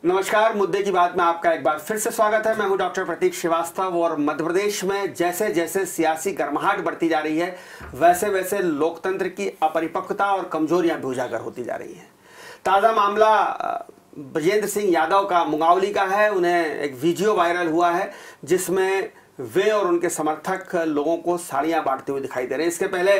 नमस्कार, मुद्दे की बात में आपका एक बार फिर से स्वागत है। मैं हूं डॉक्टर प्रतीक श्रीवास्तव और मध्य प्रदेश में जैसे जैसे सियासी गर्माहट बढ़ती जा रही है वैसे वैसे लोकतंत्र की अपरिपक्वता और कमजोरियां भी उजागर होती जा रही हैं। ताज़ा मामला ब्रजेंद्र सिंह यादव का मुंगावली का है। उन्हें एक वीडियो वायरल हुआ है जिसमें वे और उनके समर्थक लोगों को साड़ियाँ बांटते हुए दिखाई दे रहे हैं। इसके पहले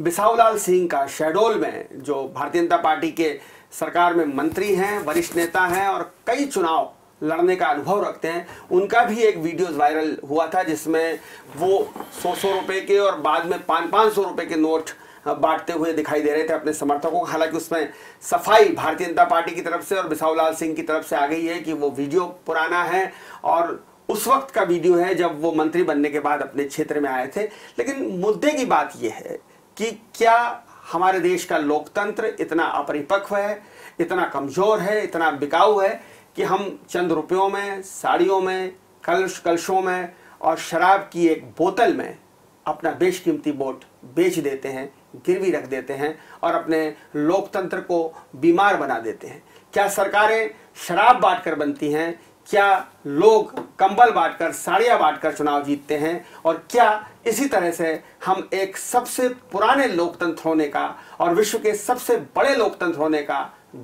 बिसाहूलाल सिंह का शहडोल में, जो भारतीय जनता पार्टी के सरकार में मंत्री हैं, वरिष्ठ नेता हैं और कई चुनाव लड़ने का अनुभव रखते हैं, उनका भी एक वीडियो वायरल हुआ था जिसमें वो 100 रुपए के और बाद में 500 रुपए के नोट बांटते हुए दिखाई दे रहे थे अपने समर्थकों को। हालांकि उसमें सफाई भारतीय जनता पार्टी की तरफ से और बिसाहूलाल सिंह की तरफ से आ गई है कि वो वीडियो पुराना है और उस वक्त का वीडियो है जब वो मंत्री बनने के बाद अपने क्षेत्र में आए थे। लेकिन मुद्दे की बात यह है कि क्या हमारे देश का लोकतंत्र इतना अपरिपक्व है, इतना कमजोर है, इतना बिकाऊ है कि हम चंद रुपयों में, साड़ियों में, कलशों में और शराब की एक बोतल में अपना बेशकीमती वोट बेच देते हैं, गिरवी रख देते हैं और अपने लोकतंत्र को बीमार बना देते हैं। क्या सरकारें शराब बांटकर बनती हैं? क्या लोग कंबल बांटकर, साड़ियाँ बांटकर चुनाव जीतते हैं? और क्या इसी तरह से हम एक सबसे पुराने लोकतंत्र होने का और विश्व के सबसे बड़े लोकतंत्र होने का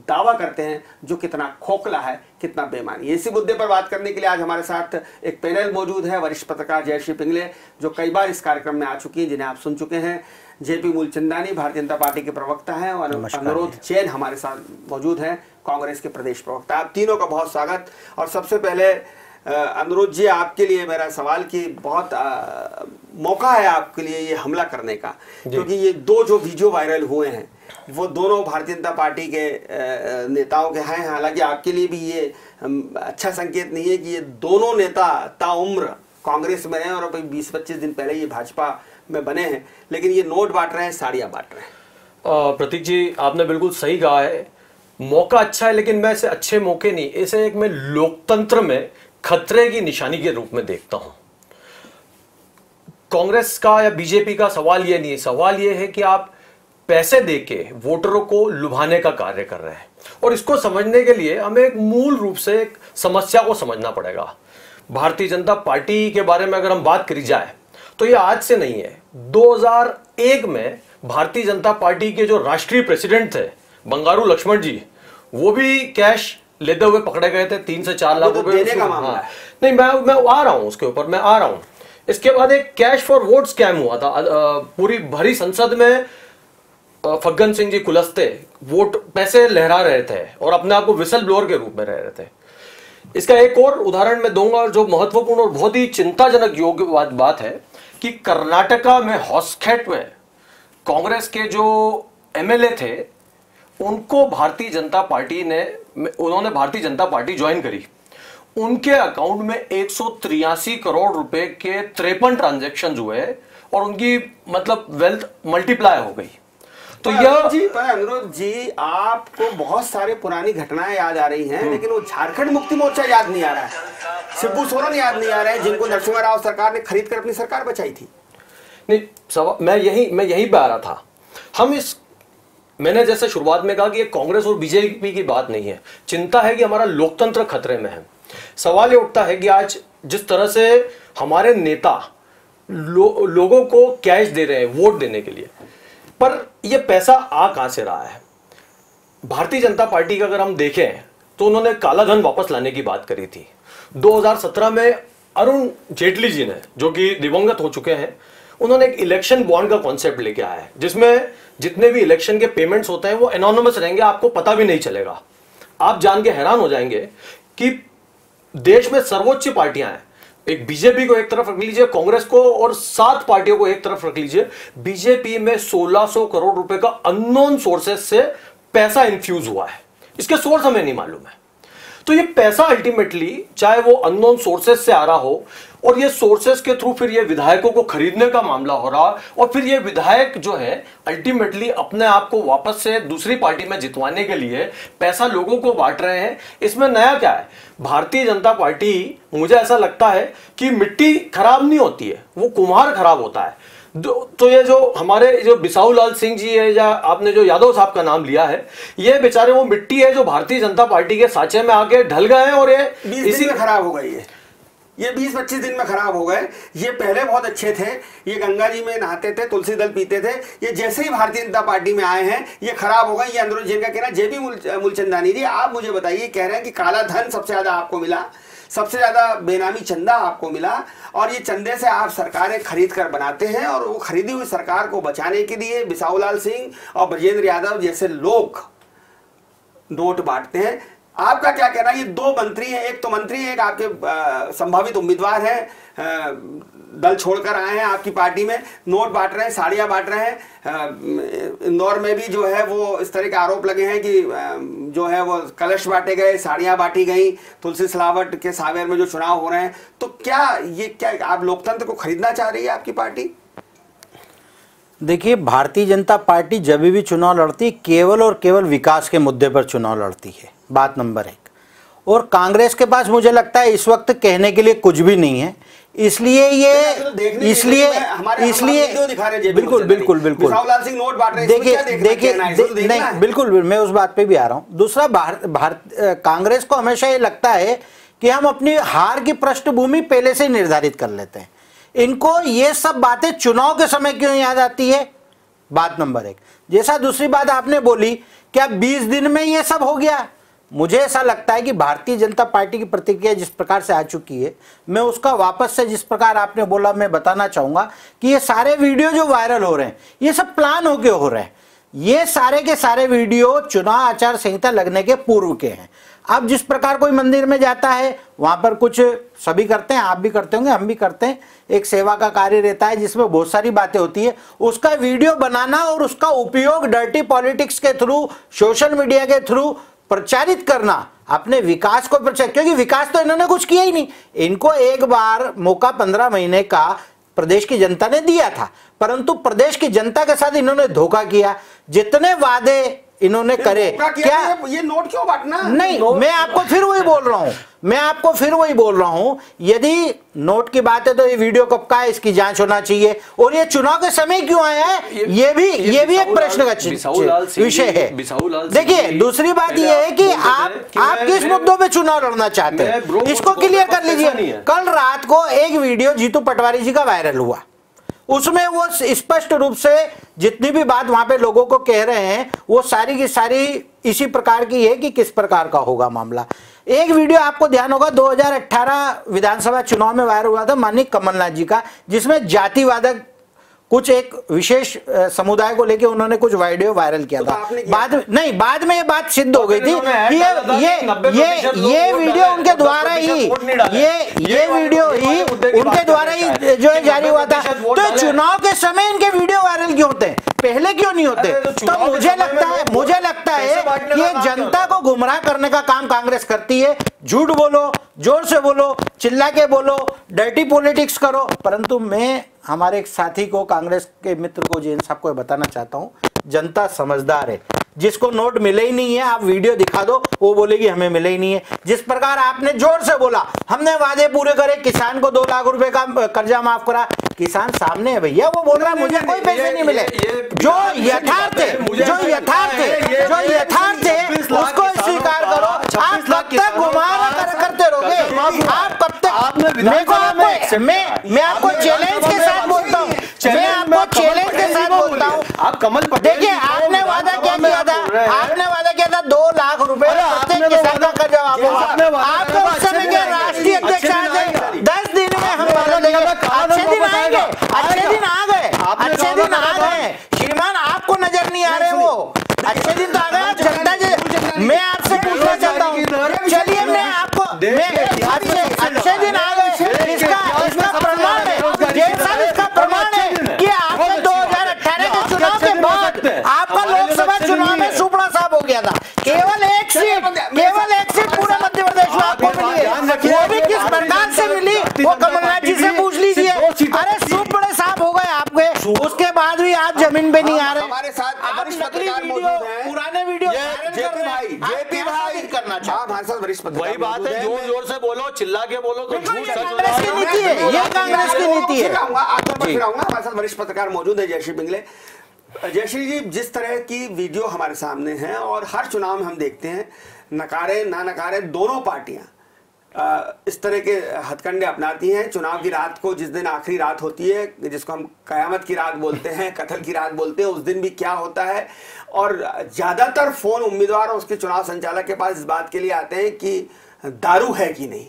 दावा करते हैं, जो कितना खोखला है, कितना बेईमानी है? इसी मुद्दे पर बात करने के लिए आज हमारे साथ एक पैनल मौजूद है। वरिष्ठ पत्रकार जयश्री पिंगले, जो कई बार इस कार्यक्रम में आ चुकी हैं, जिन्हें आप सुन चुके हैं। जेपी मूलचंदानी, भारतीय जनता पार्टी के प्रवक्ता हैं, और अनुरोध जैन हमारे साथ मौजूद हैं, कांग्रेस के प्रदेश प्रवक्ता। आप तीनों का बहुत स्वागत। और सबसे पहले अनुरोध जी, आपके लिए मेरा सवाल कि बहुत मौका है आपके लिए ये हमला करने का, क्योंकि ये दो जो वीडियो वायरल हुए हैं वो दोनों भारतीय जनता पार्टी के नेताओं के हैं। हालांकि आपके लिए भी ये अच्छा संकेत नहीं है कि ये दोनों नेता ताउम्र कांग्रेस में रहे और अभी 20-25 दिन पहले ये भाजपा में बने हैं, लेकिन ये नोट बांट रहे हैं, साड़ियाँ बांट रहे हैं। प्रतीक जी, आपने बिल्कुल सही कहा है। मौका अच्छा है, लेकिन मैं इसे अच्छे मौके नहीं, इसे एक मैं लोकतंत्र में खतरे की निशानी के रूप में देखता हूं। कांग्रेस का या बीजेपी का सवाल यह नहीं है, सवाल यह है कि आप पैसे देके वोटरों को लुभाने का कार्य कर रहे हैं। और इसको समझने के लिए हमें एक मूल रूप से एक समस्या को समझना पड़ेगा। भारतीय जनता पार्टी के बारे में अगर हम बात करी जाए तो ये आज से नहीं है। 2001 में भारतीय जनता पार्टी के जो राष्ट्रीय प्रेसिडेंट थे बंगारू लक्ष्मण जी, वो भी कैश लेते हुए पकड़े गए थे, 3 से 4 लाख रुपए। नहीं, मैं आ रहा हूं, उसके ऊपर मैं आ रहा हूं। इसके बाद एक कैश फॉर वोट स्कैम हुआ था। पूरी भरी संसद में फग्गन सिंह जी कुलस्ते वोट पैसे लहरा रहे थे और अपने आप को विसल ब्लोअर के रूप में रह रहे थे। इसका एक और उदाहरण मैं दूंगा, जो महत्वपूर्ण और बहुत ही चिंताजनक योग्य बात है कि कर्नाटका में हॉस्खेट में कांग्रेस के जो एमएलए थे, उनको भारतीय जनता पार्टी ने, उन्होंने भारतीय जनता पार्टी ज्वाइन करी, उनके अकाउंट में 183 करोड़ रुपए के 53 ट्रांजैक्शन हुए और उनकी मतलब वेल्थ मल्टीप्लाई हो गई। तो यह जी, अनुरोध जी, आपको बहुत सारे पुरानी घटनाएं याद आ रही हैं, लेकिन वो झारखंड मुक्ति मोर्चा याद नहीं आ रहा है, शिबू सोरेन याद नहीं आ रहे हैं, जिनको नरसिम्हा राव सरकार ने खरीद कर अपनी सरकार बचाई थी। नहीं, मैं यही पे आ रहा था। मैंने जैसे शुरुआत में कहा कि ये कांग्रेस और बीजेपी की बात नहीं है, चिंता है कि हमारा लोकतंत्र खतरे में है। सवाल ये उठता है कि आज जिस तरह से हमारे नेता लोगों को कैश दे रहे हैं वोट देने के लिए, पर यह पैसा आ कहां से रहा है? भारतीय जनता पार्टी का अगर हम देखें तो उन्होंने काला धन वापस लाने की बात करी थी। 2017 में अरुण जेटली जी ने, जो कि दिवंगत हो चुके हैं, उन्होंने एक इलेक्शन बॉन्ड का कॉन्सेप्ट लेके आया है, जिसमें जितने भी इलेक्शन के पेमेंट्स होते हैं वो एनोनिमस रहेंगे, आपको पता भी नहीं चलेगा। आप जान के हैरान हो जाएंगे कि देश में सर्वोच्च पार्टियां हैं, एक बीजेपी को एक तरफ रख लीजिए, कांग्रेस को और 7 पार्टियों को एक तरफ रख लीजिए, बीजेपी में 1600 करोड़ रुपए का अननोन सोर्सेस से पैसा इन्फ्यूज हुआ है। इसके सोर्स हमें नहीं मालूम है। तो ये पैसा अल्टीमेटली चाहे वो अननोन सोर्सेस से आ रहा हो और ये सोर्सेस के थ्रू फिर ये विधायकों को खरीदने का मामला हो रहा और फिर ये विधायक जो है अल्टीमेटली अपने आप को वापस से दूसरी पार्टी में जितवाने के लिए पैसा लोगों को बांट रहे हैं। इसमें नया क्या है? भारतीय जनता पार्टी, मुझे ऐसा लगता है कि मिट्टी खराब नहीं होती है, वो कुम्हार खराब होता है। तो ये जो हमारे जो बिसाहू लाल सिंह जी है, या आपने जो यादव साहब का नाम लिया है, ये बेचारे वो मिट्टी है जो भारतीय जनता पार्टी के साँचे में आके ढल गए हैं, और ये इसी में खराब हो गई है। ये 20-25 दिन में खराब हो गए। ये पहले बहुत अच्छे थे, ये गंगा जी में नहाते थे, तुलसी दल पीते थे। ये जैसे ही भारतीय जनता पार्टी में आए हैं ये खराब हो गए। ये अंदर जिनका कहना, जेबी मूलचंदानी जी आप मुझे बताइए, कह रहे हैं कि काला धन सबसे ज्यादा आपको मिला, सबसे ज्यादा बेनामी चंदा आपको मिला, और ये चंदे से आप सरकारें खरीद कर बनाते हैं, और वो खरीदी हुई सरकार को बचाने के लिए बिसाहू लाल सिंह और ब्रजेंद्र यादव जैसे लोग नोट बांटते हैं। आपका क्या कहना है? ये दो मंत्री हैं, एक तो मंत्री हैं, एक आपके संभावित उम्मीदवार हैं, दल छोड़कर आए हैं आपकी पार्टी में, नोट बांट रहे हैं, साड़ियां बांट रहे हैं। इंदौर में भी जो है वो इस तरह के आरोप लगे हैं कि जो है वो कलश बांटे गए, साड़ियां बांटी गई, तुलसी सिलावट के सावेर में जो चुनाव हो रहे हैं। तो क्या आप लोकतंत्र को खरीदना चाह रही है आपकी पार्टी? देखिए, भारतीय जनता पार्टी जब भी चुनाव लड़ती है केवल और केवल विकास के मुद्दे पर चुनाव लड़ती है, बात नंबर 1। और कांग्रेस के पास मुझे लगता है इस वक्त कहने के लिए कुछ भी नहीं है, इसलिए बिल्कुल देखिए नहीं, बिल्कुल मैं उस बात पे भी आ रहा हूँ। दूसरा, कांग्रेस को हमेशा ये लगता है कि हम अपनी हार की पृष्ठभूमि पहले से निर्धारित कर लेते हैं। इनको ये सब बातें चुनाव के समय क्यों याद आती है, बात नंबर 1। जैसा दूसरी बात आपने बोली, क्या 20 दिन में ये सब हो गया? मुझे ऐसा लगता है कि भारतीय जनता पार्टी की प्रतिक्रिया जिस प्रकार से आ चुकी है, मैं उसका वापस से जिस प्रकार आपने बोला मैं बताना चाहूंगा कि ये सारे वीडियो जो वायरल हो रहे हैं ये सब प्लान होके हो रहे हैं। ये सारे के सारे वीडियो चुनाव आचार संहिता लगने के पूर्व के हैं। अब जिस प्रकार कोई मंदिर में जाता है, वहां पर कुछ सभी करते हैं, आप भी करते होंगे, हम भी करते हैं, एक सेवा का कार्य रहता है जिसमें बहुत सारी बातें होती है, उसका वीडियो बनाना और उसका उपयोग डर्टी पॉलिटिक्स के थ्रू, सोशल मीडिया के थ्रू प्रचारित करना, अपने विकास को प्रचार, क्योंकि विकास तो इन्होंने कुछ किया ही नहीं। इनको एक बार मौका 15 महीने का प्रदेश की जनता ने दिया था, परंतु प्रदेश की जनता के साथ इन्होंने धोखा किया। जितने वादे इन्होंने करे, क्या ये नोट क्यों बांटना? नहीं, मैं आपको फिर वही बोल रहा हूं, यदि नोट की बात है तो ये वीडियो कब का है, इसकी जांच होना चाहिए। और ये चुनाव के समय क्यों आया है, ये भी एक प्रश्न का विषय है। देखिए, दूसरी बात ये है कि आप किस मुद्दों पे चुनाव लड़ना चाहते हैं, इसको क्लियर कर लीजिए। कल रात को एक वीडियो जीतू पटवारी जी का वायरल हुआ, उसमें वो स्पष्ट रूप से जितनी भी बात वहां पे लोगों को कह रहे हैं वो सारी की सारी इसी प्रकार की है कि किस प्रकार का होगा मामला। एक वीडियो आपको ध्यान होगा 2018 विधानसभा चुनाव में वायरल हुआ था माननीय कमलनाथ जी का, जिसमें जातिवादक कुछ एक विशेष समुदाय को लेके उन्होंने कुछ वीडियो वायरल किया था। बाद में ये बात सिद्ध हो गई थी कि ये वीडियो उनके द्वारा ही ये वीडियो ही उनके द्वारा ही जो है जारी हुआ था। तो चुनाव के समय इनके वीडियो वायरल क्यों होते हैं, पहले क्यों नहीं होते? तो मुझे लगता है कि ये जनता को गुमराह करने का काम कांग्रेस करती है। झूठ बोलो, जोर से बोलो, चिल्ला के बोलो, डर्टी पॉलिटिक्स करो। परंतु मैं हमारे एक साथी को, कांग्रेस के मित्र को, जैन साहब को बताना चाहता हूं, जनता समझदार है। जिसको नोट मिले ही नहीं है आप वीडियो दिखा दो, वो बोलेगी हमें मिले ही नहीं है। जिस प्रकार आपने जोर से बोला हमने वादे पूरे करे, किसान को 2 लाख रुपए का कर्जा माफ करा, किसान सामने है भैया, वो बोल रहा है मुझे कोई पैसे नहीं मिले। जो यथार्थ है उसको स्वीकार करो। आप कब तक गुमान करते रहोगे? आप कब तक? मैं आपको चैलेंज के साथ बोलता हूँ, आप कमल पटेल, देखिए आपने वादा क्या किया था, 2 लाख रुपए प्रत्येक किसान का कर्जा वापस। आपको उस समय के राष्ट्रीय अध्यक्ष आज 10 दिन में हम वादा देंगे। अच्छे दिन आ गए श्रीमान, आपको नजर नहीं आ रहे वो अच्छे दिन तो आ गए। जनता जी, मैं आपसे पूछना चाहता हूँ, चलिए मैं आपको अच्छे दिन आ गए, इसका प्रमाण है, इसका प्रमाण है कि आपने 2018 के चुनाव के बाद आपका लोकसभा चुनाव में सुपड़ा साफ हो गया था। केवल एक सीट पूरे मध्य प्रदेश में आपको मिली है, वो भी किस प्रकार से मिली वो कमलनाथ जी से पूछ लीजिए। अरे सुपड़े साफ हो गए आपके, उसके बाद भी आप जमीन पे नहीं आ रहे। हमारे साथ आप नकली वीडियो, पुराने वीडियो जेपी भाई करना आप हमारे साथ वरिष्ठ पत्रकार वही बात है, जोर जोर से बोलो, चिल्ला के बोलो तो झूठ सच हो कांग्रेस की नीति है, ये कांग्रेस की नीति है। फिर आऊंगा, हमारे साथ वरिष्ठ पत्रकार मौजूद है जयश्री पिंगले। जयश्री जी, जिस तरह की वीडियो हमारे सामने है और हर चुनाव में हम देखते हैं, नकारे ना नकारे दोनों पार्टियां इस तरह के हथकंडे अपनाती हैं। चुनाव की रात को, जिस दिन आखिरी रात होती है, जिसको हम कयामत की रात बोलते हैं, कत्ल की रात बोलते हैं, उस दिन भी क्या होता है। और ज़्यादातर फ़ोन उम्मीदवार और उसके चुनाव संचालक के पास इस बात के लिए आते हैं कि दारू है कि नहीं,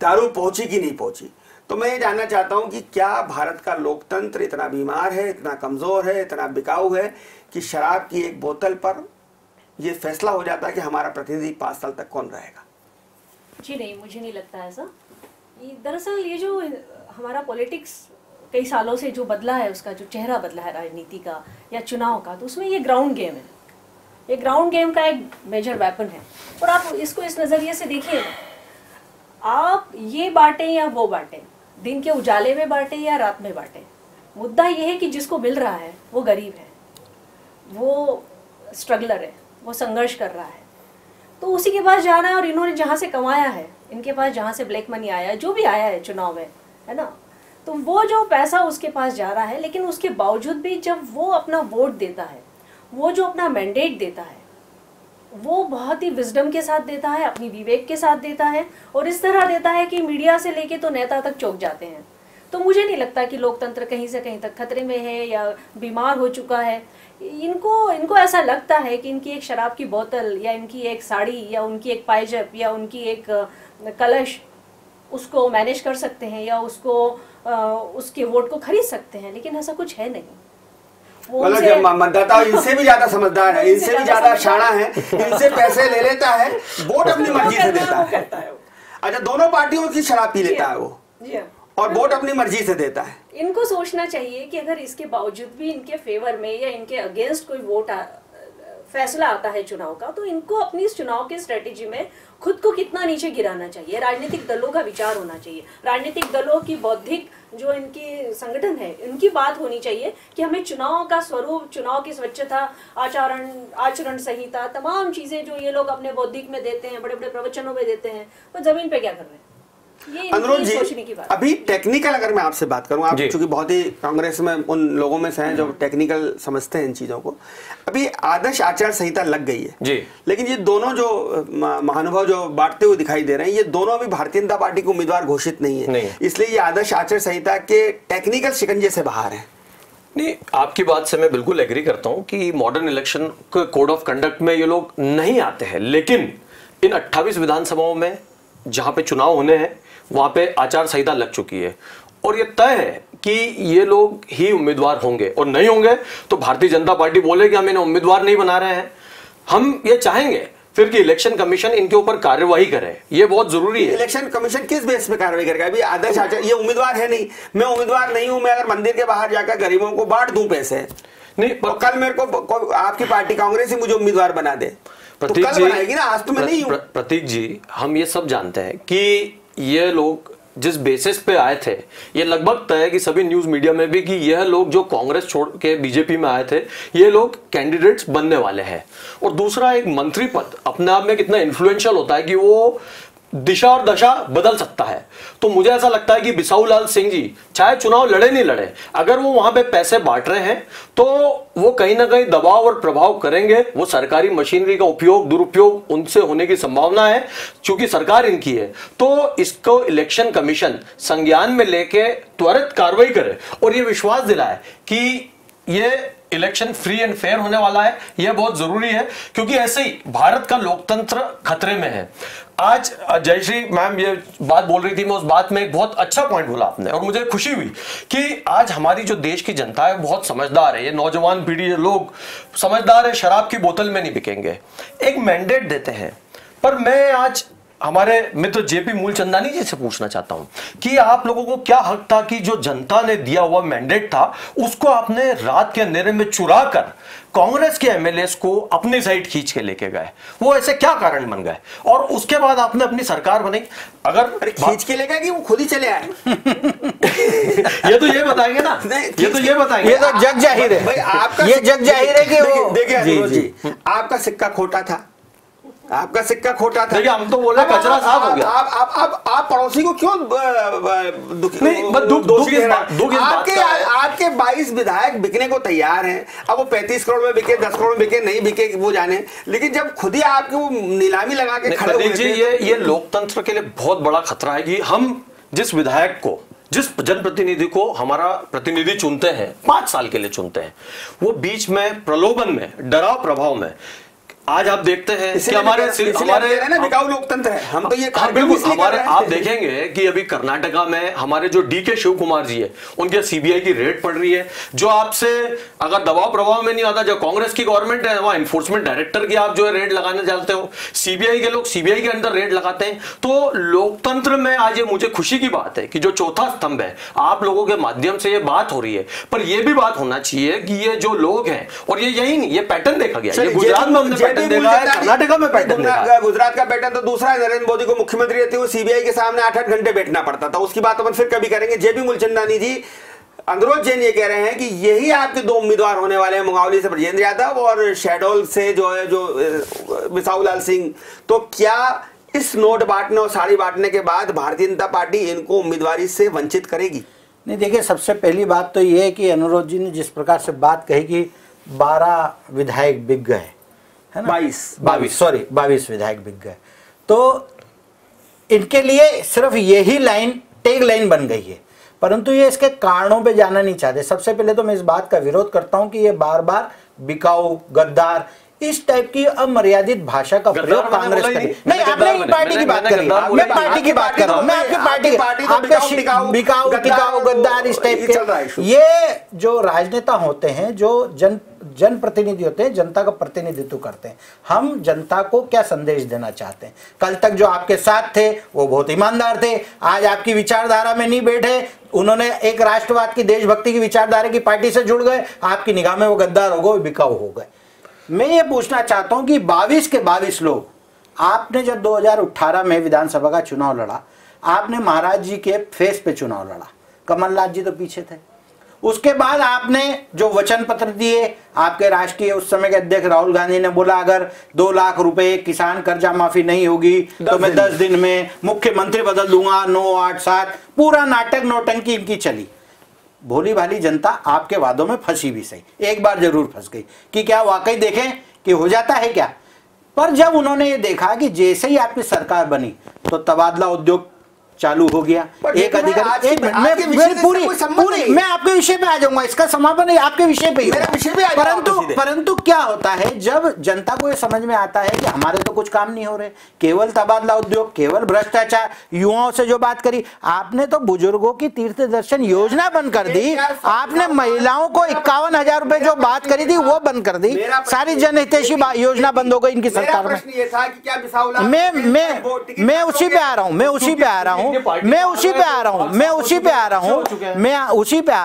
दारू पहुंची कि नहीं पहुंची। तो मैं ये जानना चाहता हूं कि क्या भारत का लोकतंत्र इतना बीमार है, इतना कमज़ोर है, इतना बिकाऊ है कि शराब की एक बोतल पर यह फैसला हो जाता है कि हमारा प्रतिनिधि 5 साल तक कौन रहेगा? जी नहीं, मुझे नहीं लगता ऐसा। दरअसल ये जो हमारा पॉलिटिक्स कई सालों से जो बदला है, उसका जो चेहरा बदला है राजनीति का या चुनाव का, तो उसमें ये ग्राउंड गेम है। ये ग्राउंड गेम का एक मेजर वेपन है। और आप इसको इस नज़रिए से देखिए, आप ये बांटें या वो बांटें, दिन के उजाले में बांटें या रात में बांटें, मुद्दा ये है कि जिसको मिल रहा है वो गरीब है, वो स्ट्रगलर है, वो संघर्ष कर रहा है। तो उसी के पास जाना है। और इन्होंने जहाँ से कमाया है, इनके पास जहाँ से ब्लैक मनी आया है, जो भी आया है चुनाव में, है ना, तो वो जो पैसा उसके पास जा रहा है। लेकिन उसके बावजूद भी जब वो अपना वोट देता है, वो जो अपना मैंडेट देता है, वो बहुत ही विजडम के साथ देता है, अपनी विवेक के साथ देता है, और इस तरह देता है कि मीडिया से लेके तो नेता तक चौंक जाते हैं। तो मुझे नहीं लगता कि लोकतंत्र कहीं से कहीं तक खतरे में है या बीमार हो चुका है। इनको ऐसा लगता है कि इनकी एक शराब की बोतल या इनकी एक साड़ी या उनकी एक पायजब या उनकी एक कलश, उसको मैनेज कर सकते हैं या उसको उसके वोट को खरीद सकते हैं। लेकिन ऐसा कुछ है नहीं। मतलब मतदाता इनसे भी ज्यादा समझदार है, इनसे भी ज्यादा शाना है, इनसे पैसे ले लेता है, वोट अपनी मर्जी से देता है। अच्छा, दोनों पार्टियों की शराब पी लेता है वो, और वोट अपनी मर्जी से देता है। इनको सोचना चाहिए कि अगर इसके बावजूद भी इनके फेवर में या इनके अगेंस्ट कोई वोट फैसला आता है चुनाव का, तो इनको अपनी इस चुनाव की स्ट्रेटेजी में खुद को कितना नीचे गिराना चाहिए। राजनीतिक दलों का विचार होना चाहिए, राजनीतिक दलों की बौद्धिक जो इनकी संगठन है, इनकी बात होनी चाहिए कि हमें चुनाव का स्वरूप, चुनाव की स्वच्छता, आचरण संहिता, तमाम चीजें जो ये लोग अपने बौद्धिक में देते हैं, बड़े बड़े प्रवचनों में देते हैं, वो जमीन पे क्या कर रहे हैं, अनुरोध जी। अभी टेक्निकल अगर मैं आपसे बात करूं, आप चूंकि बहुत ही कांग्रेस में उन लोगों में से हैं जो टेक्निकल समझते हैं इन चीजों को, अभी आदर्श आचार संहिता लग गई है जी, लेकिन ये दोनों जो महानुभाव जो बांटते हुए दिखाई दे रहे हैं, ये दोनों अभी भारतीय जनता पार्टी के उम्मीदवार घोषित नहीं है, इसलिए ये आदर्श आचार संहिता के टेक्निकल शिकंजे से बाहर है। नहीं, आपकी बात से मैं बिल्कुल एग्री करता हूं कि मॉडर्न इलेक्शन के कोड ऑफ कंडक्ट में ये लोग नहीं आते हैं, लेकिन इन 28 विधानसभाओं में जहां पे चुनाव होने हैं वहां पे आचार संहिता लग चुकी है और ये तय है कि ये लोग ही उम्मीदवार होंगे, और नहीं होंगे तो भारतीय जनता पार्टी बोले कि हम इन्हें उम्मीदवार नहीं बना रहे हैं। हम ये चाहेंगे फिर कि इलेक्शन कमीशन इनके ऊपर कार्यवाही करे, ये बहुत जरूरी है। इलेक्शन कमीशन किस बेस पे कार्रवाई करेगा? अभी आदर्श आचार, ये उम्मीदवार है नहीं, मैं उम्मीदवार नहीं हूं, मैं अगर मंदिर के बाहर जाकर गरीबों को बांट दूं पैसे, नहीं, तो कल मेरे को आपकी पार्टी कांग्रेस ही मुझे उम्मीदवार बना दे, प्रतीक तो कल बनाएगी ना, आज तो मैं नहीं हूं। प्रतीक जी, हम ये सब जानते हैं कि ये लोग जिस बेसिस पे आए थे, ये लगभग तय है कि सभी न्यूज मीडिया में भी कि यह लोग जो कांग्रेस छोड़ के बीजेपी में आए थे, ये लोग कैंडिडेट्स बनने वाले हैं। और दूसरा, एक मंत्री पद अपने आप में कितना इन्फ्लुएंशियल होता है कि वो दिशा और दशा बदल सकता है। तो मुझे ऐसा लगता है कि बिसाहूलाल सिंह जी चाहे चुनाव लड़े नहीं लड़े, अगर वो वहां पे पैसे बांट रहे हैं तो वो कहीं ना कहीं दबाव और प्रभाव करेंगे। वो सरकारी मशीनरी का उपयोग, दुरुपयोग उनसे होने की संभावना है, क्योंकि सरकार इनकी है। तो इसको इलेक्शन कमीशन संज्ञान में लेके त्वरित कार्रवाई करे और ये विश्वास दिलाए कि ये इलेक्शन फ्री एंड फेयर होने वाला है। यह बहुत जरूरी है, क्योंकि ऐसे ही भारत का लोकतंत्र खतरे में है। आज जयश्री मैम ये बात बोल रही थी, मैं उस बात में एक बहुत अच्छा पॉइंट बोला आपने और मुझे खुशी हुई कि आज हमारी जो देश की जनता है बहुत समझदार है। ये नौजवान पीढ़ी, ये लोग समझदार है, शराब की बोतल में नहीं बिकेंगे, एक मैंडेट देते हैं। पर मैं आज हमारे मित्र जेपी मूलचंदानी जी से पूछना चाहता हूं कि आप लोगों को क्या हक था कि जो जनता ने दिया हुआ मैंडेट था उसको आपने रात के अंधेरे में चुरा कर कांग्रेस के एमएलएस को अपनी साइड खींच के लेके गए, वो ऐसे क्या कारण बन गए? और उसके बाद आपने अपनी सरकार बनाई। अगर खींच के ले गए कि वो खुद ही चले आए? ये तो ये बताएंगे ना, ये तो ये बताएंगे, ये तो जग जाहिर है भाई, आपका ये जग जाहिर है कि वो देखिए जी, आपका सिक्का खोटा था, आपका सिक्का खोटा था। देखिए हम तो बोले कचरा साफ हो गया। आप पड़ोसी को क्यों आपके 22 विधायक बिकने को तैयार हैं। अब वो 35 करोड़ में बिके, 10 करोड़ में बिके, नहीं बिके वो जाने, लेकिन जब खुद ही आपके वो नीलामी लगा के खड़े हुए थे। ये लोकतंत्र के लिए बहुत बड़ा खतरा है कि हम जिस विधायक को, जिस जनप्रतिनिधि को हमारा प्रतिनिधि चुनते हैं, 5 साल के लिए चुनते हैं, वो बीच में प्रलोभन में, डराव प्रभाव में, आज आप देखते हैं कि हमारे बिकाऊ लोकतंत्र है। हम तो ये बिल्कुल हमारे आप देखेंगे कि अभी कर्नाटका में हमारे जो डीके शिव कुमार जी है, उनके सीबीआई की रेड पड़ रही है। जो आपसे अगर दबाव प्रभाव में नहीं आता, जो कांग्रेस की गवर्नमेंट है वहां एनफोर्समेंट डायरेक्टर की आप जो है रेड लगाने जाते हो, सीबीआई के लोग सीबीआई के अंदर रेड लगाते हैं। तो लोकतंत्र में आज ये मुझे खुशी की बात है कि जो चौथा स्तंभ है, आप लोगों के माध्यम से ये बात हो रही है, पर यह भी बात होना चाहिए कि ये जो लोग हैं, और ये यही नहीं, ये पैटर्न देखा गया, ये गुजरात में हमने देखा है, कर्नाटका में पैटर्न देखा है। गुजरात का पैटर्न तो दूसरा है। नरेंद्र मोदी को मुख्यमंत्री रहते हुए सीबीआई के सामने 8-8 घंटे बैठना पड़ता था। उसकी बात अपन फिर कभी करेंगे। जेपी मूलचंदानी जी, अनुरोध जैन ये कह रहे हैं कि यही आपके 2 उम्मीदवार होने वाले हैं, मुंगावली से ब्रजेंद्र यादव और शहडोल से जो है बिसाहू लाल सिंह। तो क्या इस नोट बांटने और साड़ी बांटने के बाद भारतीय जनता पार्टी इनको उम्मीदवारी से वंचित करेगी? नहीं, देखिए सबसे पहली बात तो ये है कि अनुरोध जी ने जिस प्रकार से बात कही कि 12 विधायक बिक गए, है ना, 22 विधायक बिक गए, तो इनके लिए सिर्फ यही लाइन टैग लाइन बन गई है, परंतु ये इसके कारणों पे जाना नहीं चाहते। सबसे पहले तो मैं इस बात का विरोध करता हूं कि ये बार बार बिकाऊ, गद्दार, इस टाइप की अमर्यादित भाषा का प्रयोग कांग्रेस करेगी। नहीं, आपने ही पार्टी की बात करी, मैं पार्टी की बात कर रहा हूं, मैं आपकी पार्टी आपके बिकाऊ, टिकाऊ, गद्दार, इस टाइप के ये जो राजनेता होते हैं, जो जनप्रतिनिधि होते हैं, जनता का प्रतिनिधित्व करते हैं। हम जनता को क्या संदेश देना चाहते हैं? कल तक जो आपके साथ थे वो बहुत ईमानदार थे, आज आपकी विचारधारा में नहीं बैठे, उन्होंने एक राष्ट्रवाद की, देशभक्ति की विचारधारा की पार्टी से जुड़ गए, आपकी निगाह में वो गद्दार हो गए, बिकाऊ हो गए। मैं ये पूछना चाहता हूं कि 22 के 22 लोग, आपने जब 2018 में विधानसभा का चुनाव लड़ा, आपने महाराज जी के फेस पे चुनाव लड़ा, कमलनाथ जी तो पीछे थे। उसके बाद आपने जो वचन पत्र दिए, आपके राष्ट्रीय उस समय के अध्यक्ष राहुल गांधी ने बोला अगर 2 लाख रुपए किसान कर्जा माफी नहीं होगी तो मैं 10 दिन में मुख्यमंत्री बदल दूंगा, 9, 8, 7, पूरा नाटक नौटंकी इनकी चली। भोली भाली जनता आपके वादों में फंसी भी सही, एक बार जरूर फंस गई कि क्या वाकई देखें कि हो जाता है क्या। पर जब उन्होंने ये देखा कि जैसे ही आपकी सरकार बनी तो तबादला उद्योग चालू हो गया, एक अधिकारी, मैं आपके विषय पे आ जाऊंगा, इसका समापन आपके विषय पे ही, परंतु क्या होता है जब जनता को ये समझ में आता है कि हमारे तो कुछ काम नहीं हो रहे, केवल तबादला उद्योग, केवल भ्रष्टाचार, युवाओं से जो बात करी आपने, तो बुजुर्गों की तीर्थ दर्शन योजना बंद कर दी आपने, महिलाओं को 51,000 रुपए जो बात करी थी वो बंद कर दी, सारी जनहितैषी योजना बंद हो गई इनकी सरकार में। मैं उसी पे आ रहा हूँ, मैं उसी पे आ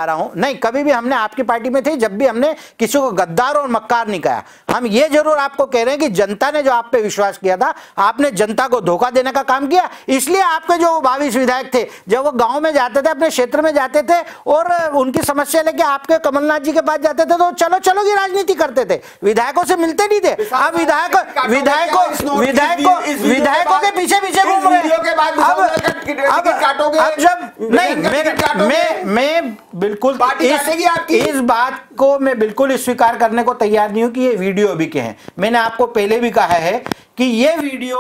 रहा हूँ। नहीं, कभी भी हमने आपकी पार्टी में थे, जब भी हमने किसी को गद्दार और मक्कार नहीं कहा। हम ये जरूर आपको कह रहे हैं कि जनता ने जो आप पे विश्वास किया था, आपने जनता को धोखा देने का काम किया। इसलिए आपके जो 22 विधायक थे, जब वो गांव में जाते थे, अपने क्षेत्र में जाते थे और उनकी समस्या लेके आपके कमलनाथ जी के पास जाते थे, तो चलो चलो की राजनीति करते थे, विधायकों से मिलते नहीं थे। अब विधायकों के पीछे घूम रहे हैं। अब जब नहीं, मैं बिल्कुल इस बात को मैं बिल्कुल स्वीकार करने को तैयार नहीं हूं कि ये वीडियो भी के हैं। मैंने आपको पहले भी कहा है कि ये वीडियो,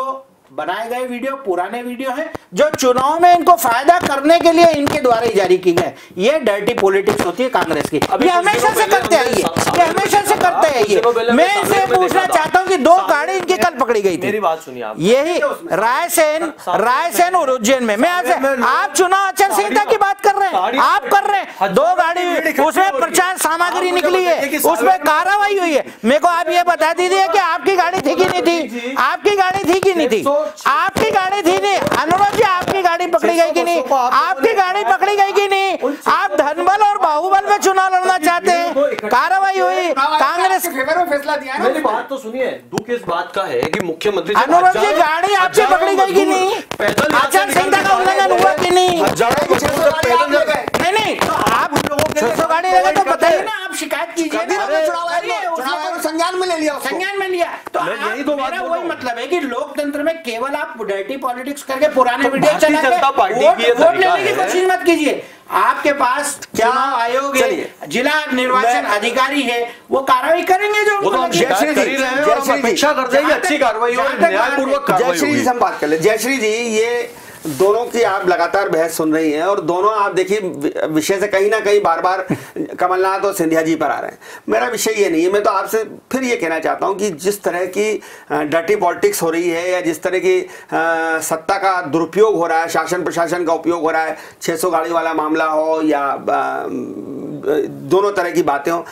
बनाए गए वीडियो पुराने वीडियो हैं जो चुनाव में इनको फायदा करने के लिए इनके द्वारा ही जारी की गए। ये डर्टी पॉलिटिक्स होती है कांग्रेस की, ये हमेशा से करते आई है, ये हमेशा से करते हैं। ये मैं इसे पूछना चाहता हूं कि 2 गाड़ी इनके कल पकड़ी गई थी। मेरी बात सुनिए आप, यही रायसेन और उज्जैन में। मैं आप चुनाव आचार संहिता की बात कर रहे हैं, आप कर रहे हैं। 2 गाड़ी उसमें प्रचार सामग्री निकली है, उसमें कार्रवाई हुई है। मेरे को आप ये बता दीजिए कि आपकी गाड़ी थी कि नहीं थी, आपकी गाड़ी थी कि नहीं थी, आपकी गाड़ी थी नहीं। अनुराग जी, आपकी गाड़ी पकड़ी गई कि नहीं, आपकी गाड़ी पकड़ी गई कि नहीं। आप धनबल और बाहुबल में चुनाव लड़ना चाहते हैं, कार्रवाई हुई, कांग्रेस फेवर में फैसला दिया ना। मेरी बात तो सुनिए, दुख इस बात का है कि मुख्यमंत्री अनुराग जी गाड़ी आपसे पकड़ी गई कि नहीं, आचार संहिता का उल्लंघन हुआ कि नहीं। नहीं आप 600 गाड़ी लगे तो बताइए ना, आप शिकायत कीजिए, संज्ञान में ले लिया, संज्ञान में लिया। तो यही तो मेरा वही मतलब है कि लोकतंत्र में केवल आप डर्टी पॉलिटिक्स करके पुराने वीडियो चला के वोट लेने की कोशिश मत कीजिए। आपके पास चुनाव आयोग है, जिला निर्वाचन अधिकारी है, वो कार्रवाई करेंगे जो अपेक्षा कर देंगे अच्छी कार्रवाई और न्यायपूर्वक कार्रवाई। जयश्री जी से हम बात कर ले। जयश्री जी, ये दोनों की आप लगातार बहस सुन रही हैं और दोनों आप देखिए विषय से कहीं ना कहीं बार बार कमलनाथ और सिंधिया जी पर आ रहे हैं। मेरा विषय ये नहीं है, मैं तो आपसे फिर ये कहना चाहता हूं कि जिस तरह की डर्टी पॉलिटिक्स हो रही है या जिस तरह की सत्ता का दुरुपयोग हो रहा है, शासन प्रशासन का उपयोग हो रहा है, 600 गाड़ी वाला मामला हो या दोनों तरह की बातें हो,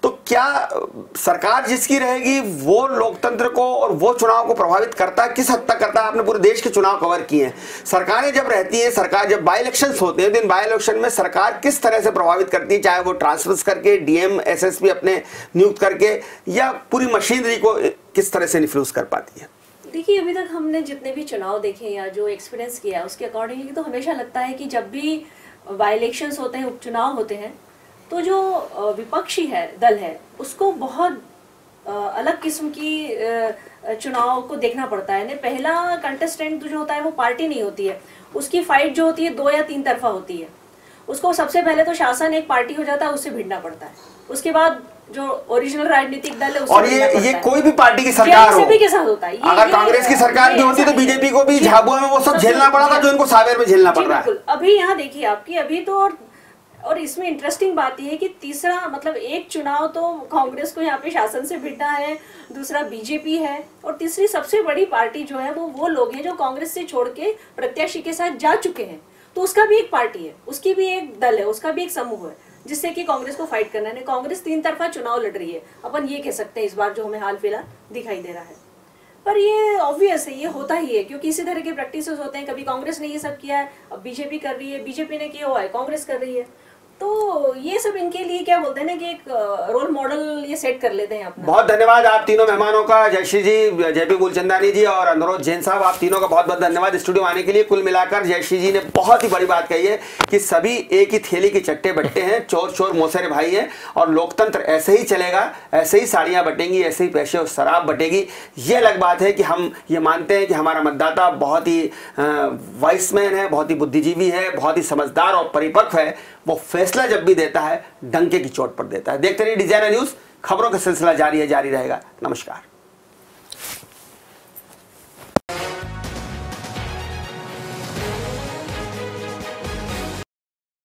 तो क्या सरकार जिसकी रहेगी वो लोकतंत्र को और वो चुनाव को प्रभावित करता है, किस हद तक करता है? आपने पूरे देश के चुनाव कवर किए हैं। सरकारें जब रहती हैं, सरकार जब बाई इलेक्शंस होते हैं, तो इन बाई इलेक्शन में सरकार किस तरह से प्रभावित करती है, चाहे वो ट्रांसफर्स करके, डीएम एसएसपी अपने नियुक्त करके, या पूरी मशीनरी को किस तरह से इन्फ्लुएंस कर पाती है? देखिए, अभी तक हमने जितने भी चुनाव देखे या जो एक्सपीरियंस किया उसके अकॉर्डिंगली तो हमेशा लगता है कि जब भी बाई इलेक्शंस होते हैं, उपचुनाव होते हैं, तो जो विपक्षी है दल है उसको बहुत अलग किस्म की चुनाव को देखना पड़ता है। पहला कंटेस्टेंट जो होता है वो पार्टी नहीं होती है, उसकी फाइट जो होती है 2 या 3 तरफा होती है। उसको सबसे पहले तो शासन एक पार्टी हो जाता है, उससे भिड़ना पड़ता है। उसके बाद जो ओरिजिनल राजनीतिक दल है उससे और ये कोई भी पार्टी की सरकार हो, सभी के साथ होता है। अगर कांग्रेस की सरकार भी होती तो बीजेपी को भी झाबुआ में वो सब झेलना पड़ा था जो इनको सावेर में झेलना पड़ रहा है। अभी यहाँ देखिए आपकी अभी तो और इसमें इंटरेस्टिंग बात यह है कि तीसरा मतलब एक चुनाव तो कांग्रेस को यहाँ पे शासन से भिड़ना है, दूसरा बीजेपी है, और तीसरी सबसे बड़ी पार्टी जो है वो लोग हैं जो कांग्रेस से छोड़ के प्रत्याशी के साथ जा चुके हैं। तो उसका भी एक पार्टी है, उसकी भी एक दल है, उसका भी एक समूह है जिससे कि कांग्रेस को फाइट करना है। कांग्रेस 3 तरफा चुनाव लड़ रही है, अपन ये कह सकते हैं इस बार जो हमें हाल फिलहाल दिखाई दे रहा है। पर ये ऑब्वियस है, ये होता ही है क्योंकि इसी तरह के प्रैक्टिसेस होते हैं। कभी कांग्रेस ने ये सब किया है, अब बीजेपी कर रही है, बीजेपी ने किया हुआ है, कांग्रेस कर रही है। तो ये सब इनके लिए क्या बोलते हैं ना कि एक रोल मॉडल ये सेट कर लेते हैं अपना। बहुत धन्यवाद आप तीनों मेहमानों का, जयश्री जी, जेपी मूलचंदानी जी और अनुरोध जैन साहब, आप तीनों का बहुत बहुत धन्यवाद स्टूडियो आने के लिए। कुल मिलाकर जयश्री जी ने बहुत ही बड़ी बात कही है कि सभी एक ही थैली के चट्टे बट्टे हैं, चोर चोर मौसेरे भाई हैं, और लोकतंत्र ऐसे ही चलेगा, ऐसे ही साड़ियाँ बटेंगी, ऐसे ही पैसे और शराब बटेगी। ये अलग बात है कि हम ये मानते हैं कि हमारा मतदाता बहुत ही वाइसमैन है, बहुत ही बुद्धिजीवी है, बहुत ही समझदार और परिपक्व है। वो फैसला जब भी देता है डंके की चोट पर देता है। देखते रहिए डिजाइनर न्यूज़, खबरों का सिलसिला जारी है, जारी रहेगा। नमस्कार।